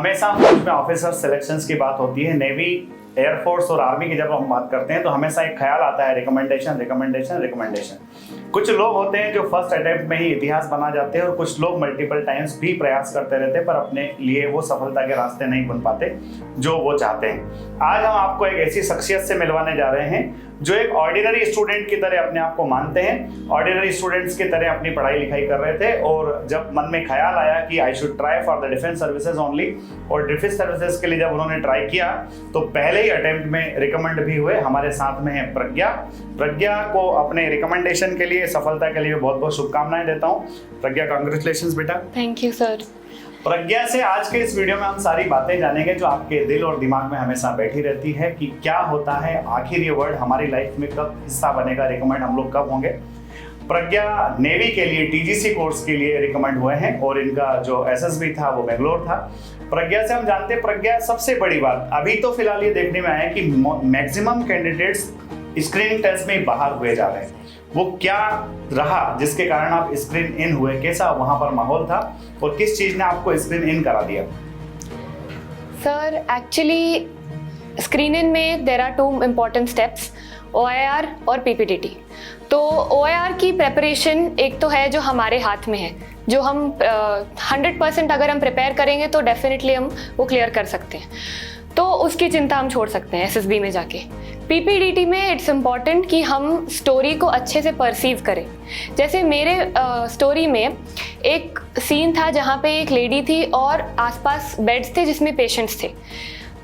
हमेशा फौज में ऑफिसर सिलेक्शंस की बात होती है, नेवी, एयरफोर्स और आर्मी की जब हम बात करते हैं तो हमेशा एक ख्याल आता है रिकमेंडेशन रिकमेंडेशन रिकमेंडेशन। कुछ लोग होते हैं जो फर्स्ट अटेम्प्ट में ही इतिहास बना जाते हैं और कुछ लोग मल्टीपल टाइम्स भी प्रयास करते रहते हैं पर अपने लिए वो सफलता के रास्ते नहीं बन पाते जो वो चाहते हैं। आज हम आपको एक ऐसी शख्सियत से मिलवाने जा रहे हैं जो एक ऑर्डिनरी स्टूडेंट की तरह अपने आप को मानते हैं, ऑर्डिनरी स्टूडेंट्स की तरह अपनी पढ़ाई लिखाई कर रहे थे और जब मन में ख्याल आया कि I should try for the defence services only, और डिफेंस सर्विसेज के लिए जब उन्होंने ट्राई किया तो पहले ही अटेम्प्ट में रिकमेंड भी हुए। हमारे साथ में है प्रज्ञा। प्रज्ञा को अपने रिकमेंडेशन के लिए, सफलता के लिए बहुत बहुत शुभकामनाएं देता हूँ। प्रज्ञा, कांग्रेचुलेशंस बेटा। Thank you sir. प्रज्ञा से आज के इस वीडियो में हम सारी बातें जानेंगे जो आपके दिल और दिमाग में हमेशा बैठी रहती है कि क्या होता है, आखिर ये वर्ड हमारी लाइफ में कब हिस्सा बनेगा, रिकमेंड हम लोग कब होंगे। प्रज्ञा नेवी के लिए टीजीसी कोर्स के लिए रिकमेंड हुए हैं और इनका जो एसएसबी था वो बेंगलोर था। प्रज्ञा से हम जानते हैं, प्रज्ञा सबसे बड़ी बात अभी तो फिलहाल ये देखने में आया कि मैक्सिमम कैंडिडेट्स स्क्रीनिंग टेस्ट में बाहर हुए जा रहे हैं, वो क्या रहा जिसके कारण आप स्क्रीन इन हुए, कैसा वहां पर माहौल था और किस चीज ने आपको स्क्रीन इन करा दिया? सर एक्चुअली स्क्रीन इन में there are two important steps, OIR और PPDT। तो OIR की प्रेपरेशन एक तो है जो हमारे हाथ में है, जो हम 100% अगर हम प्रिपेयर करेंगे तो डेफिनेटली हम वो क्लियर कर सकते हैं, तो उसकी चिंता हम छोड़ सकते हैं SSB में जाके। PPDT में इट्स इम्पॉर्टेंट कि हम स्टोरी को अच्छे से परसीव करें। जैसे मेरे स्टोरी में एक सीन था जहाँ पे एक लेडी थी और आसपास बेड्स थे जिसमें पेशेंट्स थे,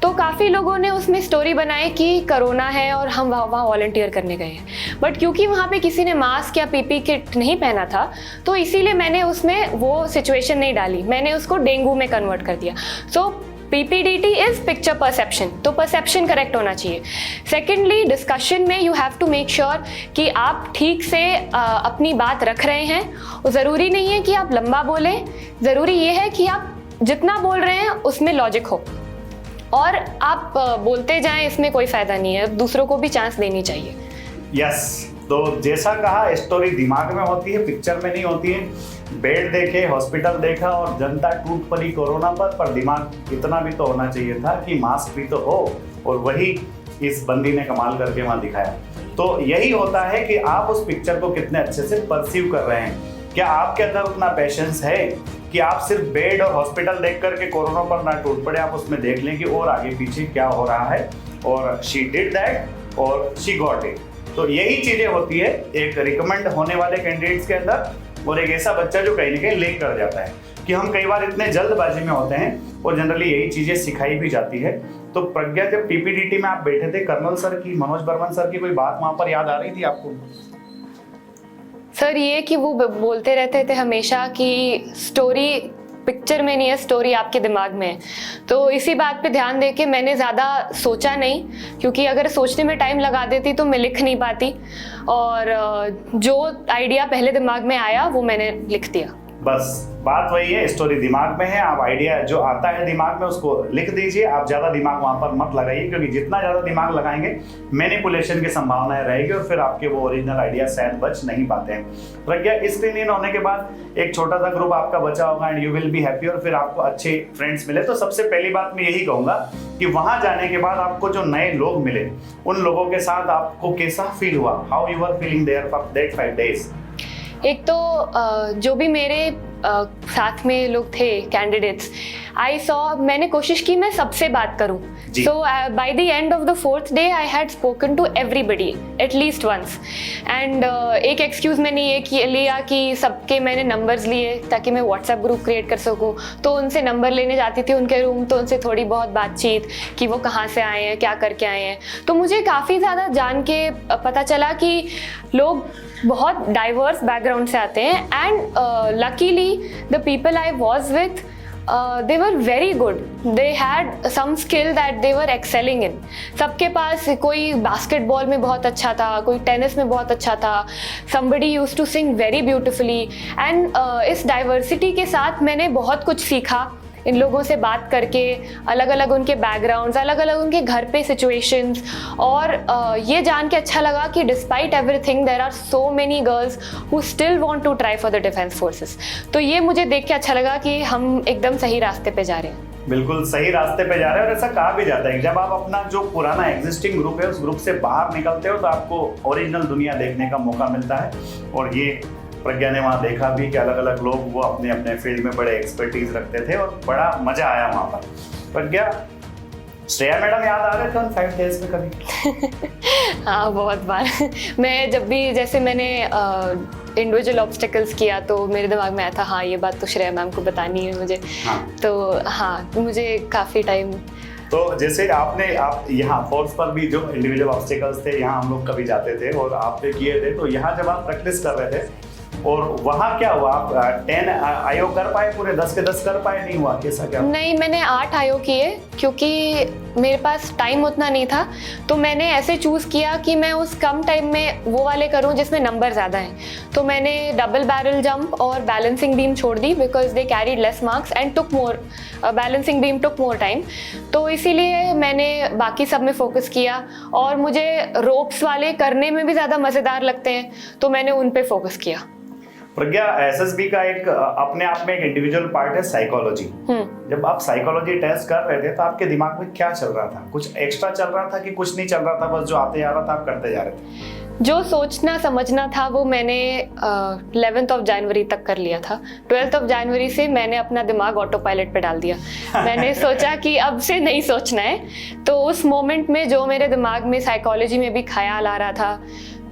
तो काफ़ी लोगों ने उसमें स्टोरी बनाई कि कोरोना है और हम वहाँ वॉलंटियर करने गए हैं, बट क्योंकि वहाँ पे किसी ने मास्क या PP किट नहीं पहना था तो इसीलिए मैंने उसमें वो सिचुएशन नहीं डाली, मैंने उसको डेंगू में कन्वर्ट कर दिया। So PPDT is picture perception, तो परसेप्शन करेक्ट होना चाहिए। सेकेंडली, डिस्कशन में you have to make sure कि आप ठीक से अपनी बात रख रहे हैं। ज़रूरी नहीं है कि आप लंबा बोलें, ज़रूरी ये है कि आप जितना बोल रहे हैं उसमें लॉजिक हो और आप बोलते जाएं, इसमें कोई फ़ायदा नहीं है, दूसरों को भी चांस देनी चाहिए। यस, तो जैसा कहा, स्टोरी दिमाग में होती है, पिक्चर में नहीं होती है। बेड देखे, हॉस्पिटल देखा और जनता टूट पड़ी कोरोना पर दिमाग इतना भी तो होना चाहिए था कि मास्क भी तो हो, और वही इस बंदी ने कमाल करके वहाँ दिखाया। तो यही होता है कि आप उस पिक्चर को कितने अच्छे से परसीव कर रहे हैं। क्या आपके अंदर उतना पेशेंस है कि आप सिर्फ बेड और हॉस्पिटल देख करके कोरोना पर ना टूट पड़े, आप उसमें देख लें कि और आगे पीछे क्या हो रहा है, और शी डिड दैट और शी गॉट इट। तो यही चीजें होती है एक रिकमेंड होने वाले कैंडिडेट्स के अंदर, और एक ऐसा बच्चा जो कहीं ना कहीं लेक कर जाता है कि हम कई बार इतने जल्दबाजी में होते हैं और जनरली यही चीजें सिखाई भी जाती है। तो प्रज्ञा, जब PPDT में आप बैठे थे, कर्नल सर की, मनोज बर्मन सर की कोई बात वहां पर याद आ रही थी आपको? सर ये कि वो बोलते रहते थे हमेशा कि स्टोरी पिक्चर में नहीं है, स्टोरी आपके दिमाग में है। तो इसी बात पे ध्यान देके मैंने ज़्यादा सोचा नहीं, क्योंकि अगर सोचने में टाइम लगा देती तो मैं लिख नहीं पाती, और जो आइडिया पहले दिमाग में आया वो मैंने लिख दिया। बस बात वही है, स्टोरी दिमाग में है, आप आइडिया जो आता है दिमाग में उसको लिख दीजिए। आप ज़्यादा दिमाग वहाँ पर मत लगाइए, क्योंकि जितना ज़्यादा दिमाग लगाएंगे मैनिपुलेशन की संभावनाएं रहेगी और फिर आपके वो ओरिजिनल आइडिया शायद बच नहीं पाते हैं। प्रज्ञा, स्क्रीन इन होने के बाद एक छोटा सा ग्रुप आपका बचा होगा and you will be happy, और फिर आपको अच्छे फ्रेंड्स मिले। तो सबसे पहली बात मैं यही कहूँगा कि वहाँ जाने के बाद आपको जो नए लोग मिले, उन लोगों के साथ आपको कैसा फील हुआ? How you are feeling there for that 5 days? एक तो जो भी मेरे साथ में लोग थे कैंडिडेट्स, मैंने कोशिश की मैं सबसे बात करूं। So by the end of the 4th day I had spoken to everybody at least once, and एक एक्सक्यूज मैंने ये लिया कि सबके मैंने नंबर्स लिए ताकि मैं व्हाट्सएप ग्रुप क्रिएट कर सकूं। तो उनसे नंबर लेने जाती थी उनके रूम, तो उनसे थोड़ी बहुत बातचीत कि वो कहाँ से आए हैं, क्या करके आए हैं। तो मुझे काफ़ी ज़्यादा जान के पता चला कि लोग बहुत डाइवर्स बैकग्राउंड से आते हैं, and luckily the people I was with, they were very good. They had some skill that they were excelling in. सबके पास कोई बास्केटबॉल में बहुत अच्छा था, कोई टेनिस में बहुत अच्छा था, somebody used to sing very beautifully, and इस डाइवर्सिटी के साथ मैंने बहुत कुछ सीखा इन लोगों से बात करके, अलग अलग उनके बैकग्राउंड्स, अलग अलग उनके घर पे सिचुएशंस, और ये जान के अच्छा लगा कि despite everything there are so many girls who still want to try for the defence forces. तो ये मुझे देख के अच्छा लगा कि हम एकदम सही रास्ते पे जा रहे हैं। बिल्कुल सही रास्ते पे जा रहे हैं। और ऐसा कहा भी जाता है कि जब आप अपना जो पुराना एग्जिस्टिंग ग्रुप है उस ग्रुप से बाहर निकलते हो तो आपको ओरिजिनल दुनिया देखने का मौका मिलता है। और ये प्रज्ञा ने वहाँ देखा भी कि अलग अलग लोग वो अपने अपने फील्ड में बड़े एक्सपर्टीज रखते थे और बड़ा मजा आया वहाँ पर। प्रज्ञा, श्रेया मैडम याद आ रहे थे उन 5 days में कभी? हाँ, बहुत बार। मैं जब भी, जैसे मैंने इंडिविजुअल ऑब्स्टिकल्स किया तो मेरे दिमाग में आया था हाँ ये बात तो श्रेया मैम को बतानी है मुझे। हाँ। तो हाँ, मुझे काफ़ी टाइम। तो जैसे आप यहाँ फोर्स पर भी जो इंडिविजुअल ऑब्स्टिकल्स थे यहाँ हम लोग कभी जाते थे और आपने किए थे, तो यहाँ जब आप प्रैक्टिस कर रहे थे और वहाँ क्या हुआ, आप 10 आयो कर पाए पूरे, 10 के 10 कर पाए, नहीं हुआ, कैसा क्या? नहीं, मैंने 8 आयो किए क्योंकि मेरे पास टाइम उतना नहीं था। तो मैंने ऐसे चूज़ किया कि मैं उस कम टाइम में वो वाले करूं जिसमें नंबर ज़्यादा हैं। तो मैंने डबल बैरल जंप और बैलेंसिंग बीम छोड़ दी because they carried less marks and took more, balancing beam took more time. तो इसीलिए मैंने बाकी सब में फोकस किया और मुझे रोप्स वाले करने में भी ज़्यादा मज़ेदार लगते हैं तो मैंने उन पे फोकस किया। प्रज्ञा, एसएसबी का एक अपने आप में एक इंडिविजुअल पार्ट है साइकोलॉजी। जब आप साइकोलॉजी टेस्ट कर रहे थे तो आपके दिमाग में क्या चल रहा था? कुछ एक्स्ट्रा चल रहा था कि कुछ नहीं चल रहा था, बस जो आते जा रहा था आप करते जा रहे थे? जो सोचना समझना था वो मैंने 11 जनवरी तक कर लिया था। 12 जनवरी से मैंने अपना दिमाग ऑटो पायलट पे डाल दिया। मैंने सोचा कि अब से नहीं सोचना है। तो उस मोमेंट में जो मेरे दिमाग में साइकोलॉजी में भी ख्याल आ रहा था,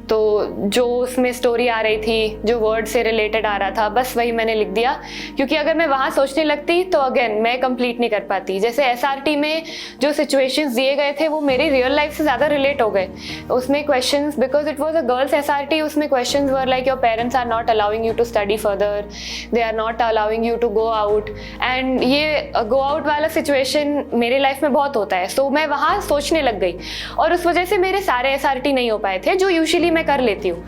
तो जो उसमें स्टोरी आ रही थी, जो वर्ड से रिलेटेड आ रहा था, बस वही मैंने लिख दिया। क्योंकि अगर मैं वहाँ सोचने लगती तो अगेन मैं कंप्लीट नहीं कर पाती। जैसे एसआरटी में जो सिचुएशंस दिए गए थे वो मेरी रियल लाइफ से ज़्यादा रिलेट हो गए। उसमें questions, because it was a girls SRT, उसमें questions were like your parents are not allowing you to study further, they are not allowing you to go out. And ये go out वाला situation मेरे life में बहुत होता है। सो मैं वहाँ सोचने लग गई और उस वजह से मेरे सारे एसआरटी नहीं हो पाए थे जो यूजुअली मैं कर लेती हूँ।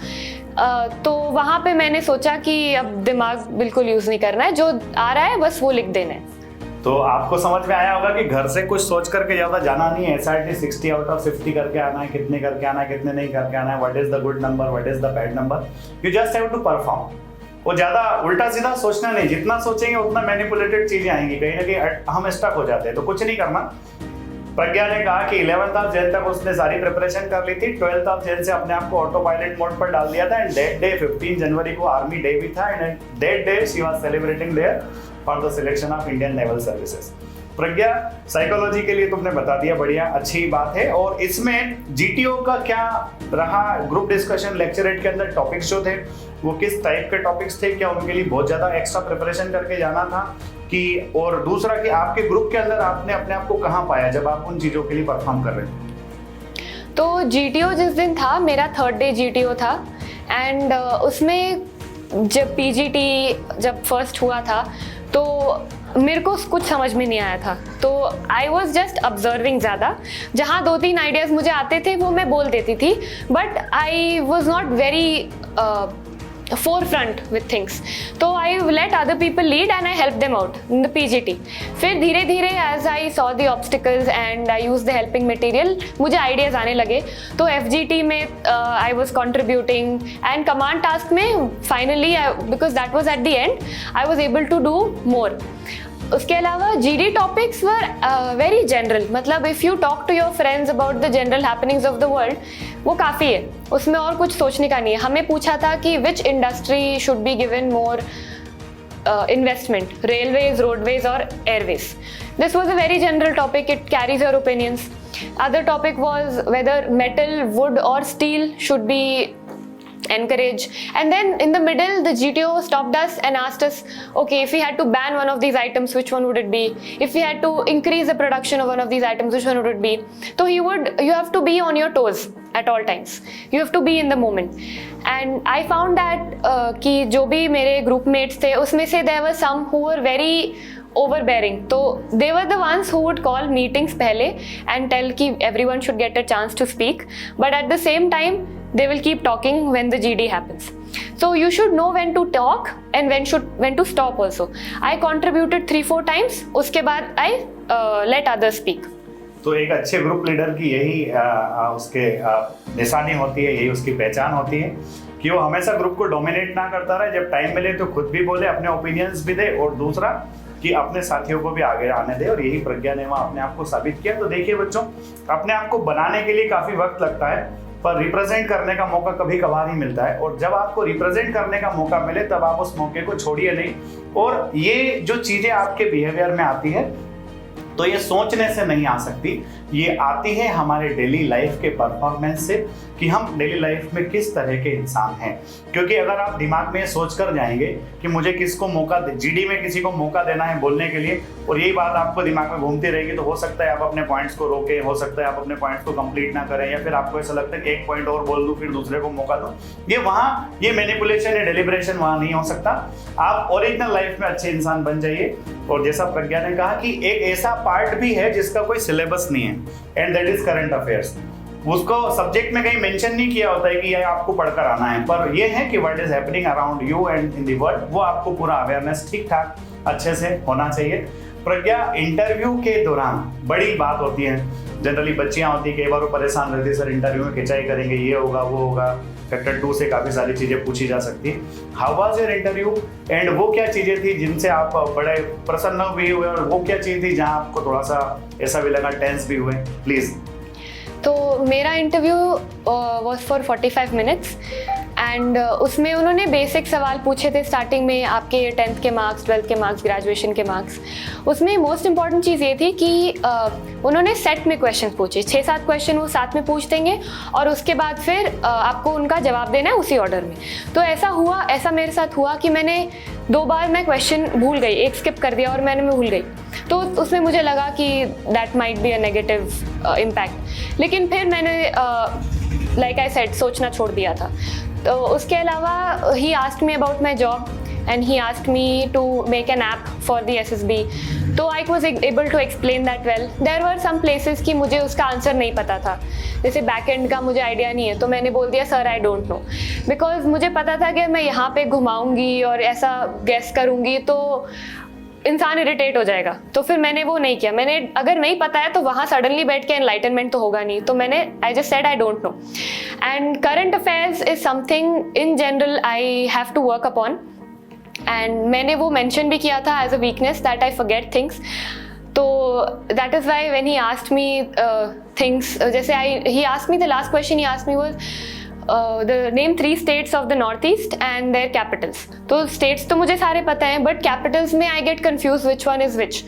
तो वहाँ पे मैंने सोचा कि अब दिमाग बिल्कुल यूज़ नहीं करना है, जो आ रहा है बस वो लिख देना है। तो आपको समझ में आया होगा कि घर से कुछ सोच करके ज़्यादा जाना नहीं है। एसआरटी 60 आउट ऑफ 50 करके आना है, कितने करके आना है, कितने नहीं करके आना है, what is the good number, what is the bad number, you just have to perform. वो ज़्यादा उल्टा सीधा सोचना नहीं, जितना सोचेंगे उतना मैनिपुलेटेड चीज़ें आएंगी, कहीं ना कहीं हम स्टक हो जाते हैं। तो कुछ नहीं करना। प्रज्ञा ने कहा कि 11 जन तक उसने सारी प्रिपरेशन कर ली थी, 12 जन से अपने आप को ऑटो पायलट मोड पर डाल दिया था। एंड दैट डे 15 जनवरी को आर्मी डे भी था and that day she was celebrating there for the selection of Indian naval services. Pragya, psychology के लिए तुमने बता दिया, बढ़िया, अच्छी बात है। और इसमें जीटीओ का क्या रहा? ग्रुप डिस्कशन लेक्चरेट के अंदर टॉपिक्स जो थे वो किस टाइप के टॉपिक्स थे? क्या उनके लिए बहुत ज़्यादा एक्स्ट्रा प्रिपरेशन करके जाना था कि, और दूसरा कि आपके ग्रुप के अंदर आपने अपने आप को कहाँ पाया जब आप उन चीज़ों के लिए परफॉर्म कर रहे थे? तो जीटीओ जिस दिन था, मेरा 3rd डे जीटीओ था एंड उसमें जब पीजीटी जब फर्स्ट हुआ था तो मेरे को कुछ समझ में नहीं आया था। तो आई वॉज जस्ट ऑब्जर्विंग ज़्यादा। जहाँ 2-3 आइडियाज़ मुझे आते थे वो मैं बोल देती थी, but I was not very forefront with things. तो I let other people lead and I help them out in the PGT. फिर धीरे धीरे as I saw the obstacles and I used the helping material, मुझे ideas आने लगे। तो FGT में I was contributing and command task में finally because that was at the end, I was able to do more. उसके अलावा GD topics were very general, मतलब if you talk to your friends about the general happenings of the world, वो काफ़ी है, उसमें और कुछ सोचने का नहीं है। हमें पूछा था कि which industry should be given more investment, railways, roadways और airways. This was a very general topic, it carries your opinions. Other topic was whether metal, wood और steel should be encourage. And then in the middle the GTO stopped us and asked us, okay, if we had to ban one of these items, which one would it be? If we had to increase the production of one of these items, which one would it be? So you have to be on your toes at all times, you have to be in the moment. And I found that कि जो भी मेरे group mates थे उसमें से there were some who were very overbearing. So they were the ones who would call meetings पहले and tell कि everyone should get a chance to speak, but at the same time they will keep talking when the GD happens. So you should know when to talk and when to stop also. I contributed 3-4 times, उसके बाद I let others speak. तो एक अच्छे group leader की यही उसके निशानी होती है, यही उसकी पहचान होती है कि वो हमेशा ग्रुप को डोमिनेट ना करता रहे, जब टाइम मिले तो खुद भी बोले, अपने ओपिनियंस भी दे, और दूसरा कि अपने साथियों को भी आगे आने दे, और यही प्रज्ञा ने वहाँ अपने आप को साबित किया। तो देखिए बच्चों, अपने आप को बनाने के लिए काफ़ी वक्त लगता है, पर रिप्रेजेंट करने का मौका कभी कभार ही मिलता है, और जब आपको रिप्रेजेंट करने का मौका मिले तब आप उस मौके को छोड़िए नहीं। और ये जो चीज़ें आपके बिहेवियर में आती है, तो ये सोचने से नहीं आ सकती, ये आती है हमारे डेली लाइफ के परफॉर्मेंस से, कि हम डेली लाइफ में किस तरह के इंसान हैं। क्योंकि अगर आप दिमाग में ये सोच कर जाएंगे कि मुझे किसको मौका जीडी में किसी को मौका देना है बोलने के लिए, और यही बात आपको दिमाग में घूमती रहेगी, तो हो सकता है आप अपने पॉइंट्स को रोके, हो सकता है आप अपने पॉइंट्स को कंप्लीट ना करें, या फिर आपको ऐसा लगता है कि एक पॉइंट और बोल दूं फिर दूसरे को मौका दूं। ये मैनिपुलेशन या डेलिब्रेशन वहाँ नहीं हो सकता। आप ओरिजिनल लाइफ में अच्छे इंसान बन जाइए। और जैसा प्रज्ञा ने कहा कि एक ऐसा पार्ट भी है जिसका कोई सिलेबस नहीं है, and that is current affairs. उसको सब्जेक्ट में कहीं मेंशन नहीं किया होता है कि ये आपको पढ़कर आना है, पर ये है कि what is happening around you and in the world, वो आपको पूरा अवेयरनेस ठीक ठाक अच्छे से होना चाहिए। प्रज्ञा, इंटरव्यू के दौरान बड़ी बात होती है, जनरली बच्चियां होती है, कई बार वो परेशान रहती है, सर इंटरव्यू में खिंचाई करेंगे, ये होगा वो होगा, फैक्टर 2 से काफ़ी सारी चीज़ें पूछी जा सकती है। How was your interview, and वो क्या चीज़ें थी जिनसे आप बड़े प्रसन्न भी हुए, और वो क्या चीज़ थी जहां आपको थोड़ा सा ऐसा भी लगा, टेंस भी हुए, प्लीज़। तो मेरा interview was for 45 minutes, and उसमें उन्होंने बेसिक सवाल पूछे थे स्टार्टिंग में, आपके 10th के मार्क्स, 12th के मार्क्स, ग्रेजुएशन के मार्क्स। उसमें मोस्ट इंपॉर्टेंट चीज़ ये थी कि उन्होंने सेट में क्वेश्चन पूछे, 6-7 क्वेश्चन वो साथ में पूछ देंगे, और उसके बाद फिर आपको उनका जवाब देना है उसी ऑर्डर में। तो ऐसा मेरे साथ हुआ कि मैंने 2 बार मैं क्वेश्चन भूल गई, एक स्किप कर दिया और मैं भूल गई, तो उसमें मुझे लगा कि that might be a negative impact. लेकिन फिर मैंने लाइक आई सेड सोचना छोड़ दिया था। तो उसके अलावा ही asked me about my job, and he asked me to make an app for the SSB. तो I was able to explain that well. There were some places कि मुझे उसका आंसर नहीं पता था, जैसे बैक एंड का मुझे आइडिया नहीं है, तो मैंने बोल दिया sir I don't no, because मुझे पता था कि मैं यहाँ पे घुमाऊंगी और ऐसा गैस करूँगी तो इंसान इरिटेट हो जाएगा, तो फिर मैंने वो नहीं किया। मैंने अगर नहीं पता है तो वहाँ सडनली बैठ के एनलाइटनमेंट तो होगा नहीं, तो मैंने I just said I don't know. And current affairs is something in general I have to work upon, and मैंने वो मेंशन भी किया था as a weakness that I forget things. तो that is why when he asked me things, जैसे he asked me the last question he asked me was the name 3 states of the Northeast and their capitals. तो states तो मुझे सारे पता हैं, but capitals में I get confused which one is which.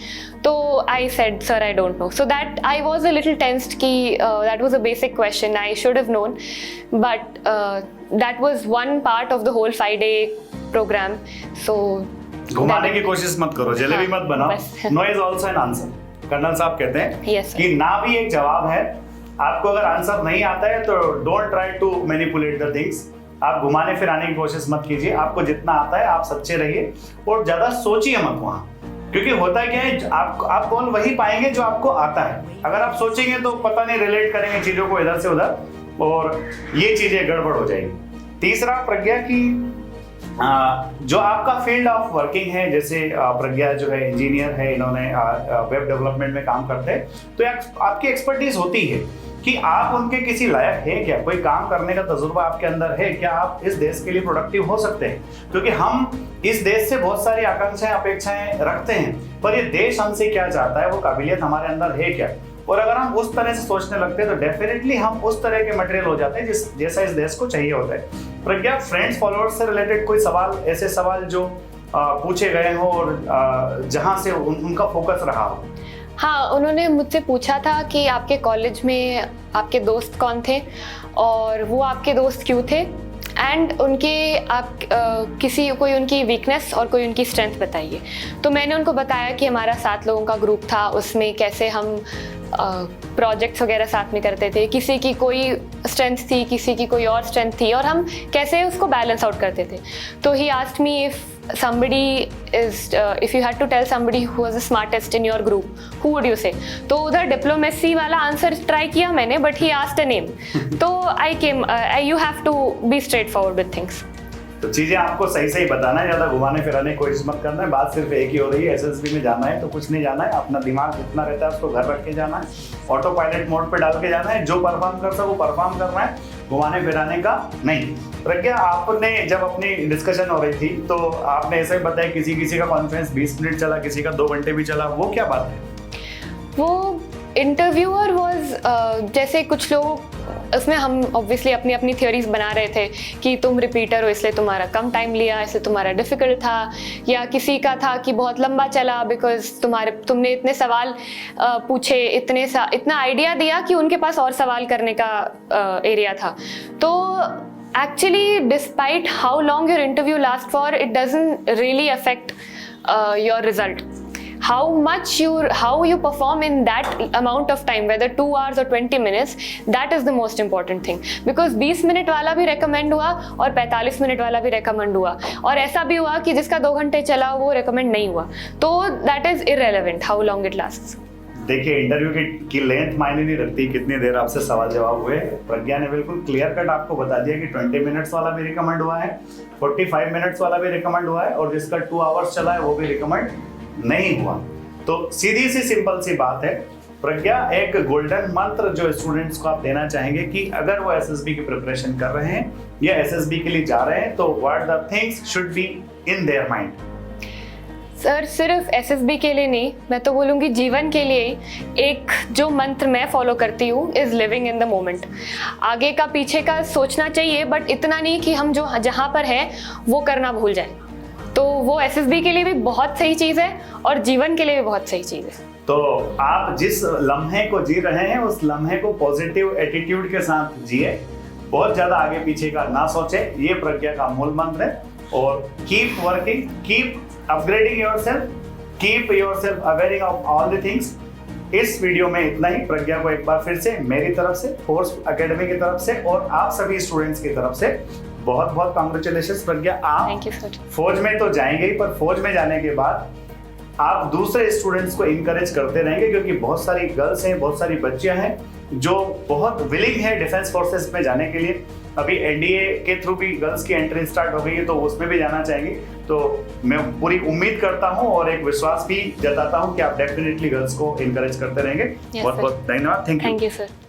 तो I said sir I don't know. So that I was a little tensed कि that was a basic question I should have known, but that was one part of the whole 5-day program. So घुमाने की कोशिश मत करो, जलेबी मत बनाओ। No is also an answer. Colonel साहब कहते हैं yes, कि ना भी एक जवाब है। आपको अगर आंसर नहीं आता है तो don't try to manipulate the things. आप घुमाने फिराने की कोशिश मत कीजिए, आपको जितना आता है आप सच्चे रहिए और ज्यादा सोचिए मत वहाँ, क्योंकि होता क्या है आप कौन वही पाएंगे जो आपको आता है। अगर आप सोचेंगे तो पता नहीं रिलेट करेंगे चीजों को इधर से उधर, और ये चीजें गड़बड़ हो जाएगी। तीसरा, प्रज्ञा की जो आपका फील्ड ऑफ वर्किंग है, जैसे प्रज्ञा जो है इंजीनियर है, इन्होंने वेब डेवलपमेंट में काम करते हैं, तो आपकी एक्सपर्टीज होती है कि आप उनके किसी लायक है क्या, कोई काम करने का तजुर्बा आपके अंदर है क्या, आप इस देश के लिए प्रोडक्टिव हो सकते हैं। क्योंकि हम इस देश से बहुत सारी आकांक्षाएं अपेक्षाएं रखते हैं, पर ये देश हमसे क्या चाहता है, वो काबिलियत हमारे अंदर है क्या। और अगर हम उस तरह से सोचने लगते हैं तो डेफिनेटली हम उस तरह के मटेरियल हो जाते हैं जैसा इस देश को चाहिए होता है। प्रज्ञा, फ्रेंड्स फॉलोअर्स से रिलेटेड कोई सवाल, ऐसे सवाल जो पूछे गए हो और जहाँ से उनका फोकस रहा हो? हाँ, उन्होंने मुझसे पूछा था कि आपके कॉलेज में आपके दोस्त कौन थे और वो आपके दोस्त क्यों थे, एंड उनके कोई उनकी वीकनेस और कोई उनकी स्ट्रेंथ बताइए। तो मैंने उनको बताया कि हमारा 7 लोगों का ग्रुप था, उसमें कैसे हम प्रोजेक्ट्स वगैरह साथ में करते थे, किसी की कोई स्ट्रेंथ थी, किसी की कोई और स्ट्रेंथ थी, और हम कैसे उसको बैलेंस आउट करते थे। तो ही asked me if you had to tell somebody who was the smartest in your group, who would you say? तो उधर डिप्लोमेसी वाला आंसर ट्राई किया मैंने, but he asked a name. तो you have to be straightforward with things. तो चीजें आपको सही सही बताना है, ज्यादा घुमाने फिराने की कोशिश मत करना है। बात सिर्फ एक ही हो रही है, एसएसबी में जाना है तो कुछ नहीं जाना है, अपना दिमाग जितना रहता है उसको घर रख के जाना है, ऑटो पायलट मोड पे डाल के जाना है, जो परफॉर्म कर सको परफॉर्म करना है, घुमाने फिराने का नहीं। प्रज्ञा, आपने जब अपनी डिस्कशन हो रही थी तो आपने ऐसे बताया किसी किसी का कॉन्फ्रेंस 20 मिनट चला, किसी का 2 घंटे भी चला, वो क्या बात है? वो इंटरव्यूअर वाज जैसे कुछ लोग उसमें हम ऑब्वियसली अपनी अपनी थ्योरीज बना रहे थे कि तुम रिपीटर हो इसलिए तुम्हारा कम टाइम लिया, इसलिए तुम्हारा डिफिकल्ट था, या किसी का था कि बहुत लंबा चला बिकॉज तुमने इतने सवाल पूछे, इतना आइडिया दिया कि उनके पास और सवाल करने का एरिया था। तो actually despite how long your interview lasts for, it doesn't really affect your result. How you perform in that amount of time, whether 2 hours or 20 minutes, that is the most important thing. Because 20 minute वाला भी recommend हुआ और 45 minute वाला भी recommend हुआ, और ऐसा भी हुआ कि जिसका 2 घंटे चला वो recommend नहीं हुआ, तो that is irrelevant how long it lasts. देखिए, इंटरव्यू की लेंथ मायने नहीं रखती, कितनी देर आपसे सवाल जवाब हुए। प्रज्ञा ने बिल्कुल क्लियर कट आपको बता दिया कि 20 मिनट्स वाला भी रिकमेंड हुआ है, 45 मिनट्स वाला भी रिकमेंड हुआ है, और जिसका 2 आवर्स चला है वो भी रिकमेंड नहीं हुआ। तो सीधी सी सिंपल सी बात है। प्रज्ञा, एक गोल्डन मंत्र जो स्टूडेंट्स को आप देना चाहेंगे कि अगर वो एसएसबी की प्रिपरेशन कर रहे हैं या एसएसबी के लिए जा रहे हैं, तो what the things should be in their mind? Sir, सिर्फ एसएसबी के लिए नहीं, मैं तो बोलूँगी जीवन के लिए एक जो मंत्र मैं फॉलो करती हूँ is living in the moment. आगे का पीछे का सोचना चाहिए, बट इतना नहीं कि हम जो जहाँ पर है वो करना भूल जाएं। तो वो एसएसबी के लिए भी बहुत सही चीज़ है और जीवन के लिए भी बहुत सही चीज़ है। तो आप जिस लम्हे को जी रहे हैं उस लम्हे को पॉजिटिव एटीट्यूड के साथ जिए, बहुत ज़्यादा आगे पीछे का ना सोचे, ये प्रज्ञा का मूल मंत्र है। और keep working, keep upgrading yourself, keep yourself awaring of all the things. इस वीडियो में इतना ही। प्रज्ञा को एक बार फिर से मेरी तरफ से, फोर्स एकेडमी की तरफ से और आप सभी स्टूडेंट्स की तरफ से बहुत बहुत कांग्रेचुलेशंस। प्रज्ञा, आप फौज में तो जाएंगे ही, पर फौज में जाने के बाद आप दूसरे स्टूडेंट्स को इनकरेज करते रहेंगे, क्योंकि बहुत सारी गर्ल्स हैं, बहुत सारी बच्चियां हैं जो बहुत विलिंग है डिफेंस फोर्सेस में जाने के लिए। अभी एनडीए के थ्रू भी गर्ल्स की एंट्री स्टार्ट हो गई है, तो उसमें भी जाना चाहेंगे। तो मैं पूरी उम्मीद करता हूं और एक विश्वास भी जताता हूं कि आप डेफिनेटली गर्ल्स को इनकरेज करते रहेंगे। बहुत बहुत धन्यवाद। Thank you sir.